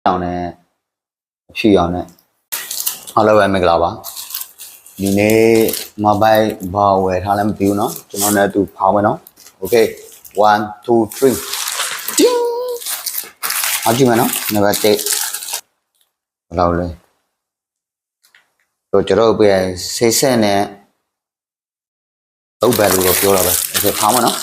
အောင်နဲ့ဖြူအောင်နဲ့အားလုံးပဲမင်္ဂလာပါဒီနေ့မပိုင်ဘာဝယ်ထားလဲမသိဘူးเนาะကျွန်တော်လည်းသူဖောင်းမယ်เนาะโอเค1 2 3တင်းအားကြည့်မယ်เนาะနံပါတ်1ဘယ်လောက်လဲတော့ကျွန်တော်ပြဆေးဆက်နဲ့တော့ဘယ်လိုတော့ပြောတာပဲโอเคဖောင်းမယ်เนาะ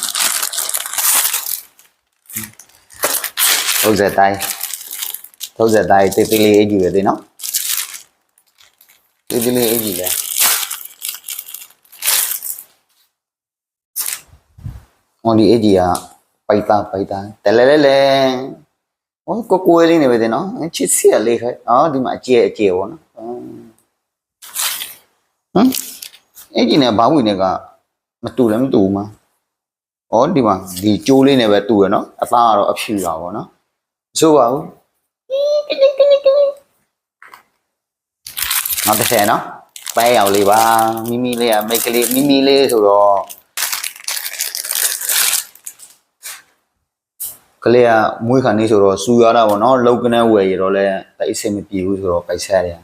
30တိုင်းတေးသေးလေးအေးကြည့်ရတယ်နော်တေးသေးလေးအေးကြည့်လဲဟောဒီအေးကြည့်ကပိုက်တာတလဲလဲဟောကိုလေးနေပဲတဲ့နော်ချစ်စီရလေးခိုင်းအော်ဒီမှာအကျဲပေါ့နော်ဟမ်အေးကြည့်နေဘာဝင်နေကမတူလည်းမတူဘူးမှာဩဒီမှာဒီကျိုးလေးနဲ့ပဲတူရနော်အသားကတော့အဖြူတာပေါ့နော်ဆိုပါဦးနောက်တစ်ဆယ်နော်ပဲရောက်လေးပါမိလေးကမိတ်ကလေးမိလေးဆိုတော့ကလေးကမွေးခါနေဆိုတော့စူရတာပေါ့နော်လောက်ကနေဝယ်ရတော့လဲတိတ်အဆင်မပြေဘူးဆိုတော့ပိုက်ဆက်ရတယ်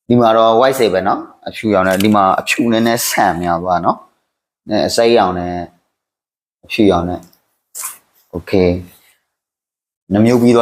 ဒီမှာတော့ white စိတ်ပဲနော်အဖြူရောင်နဲ့ဒီမှာအဖြူနဲ့ဆန်များသွားနော်နဲ့အစိမ်းရောင်နဲ့အဖြူရောင်နဲ့ okay နှမျိုးပြီးတော့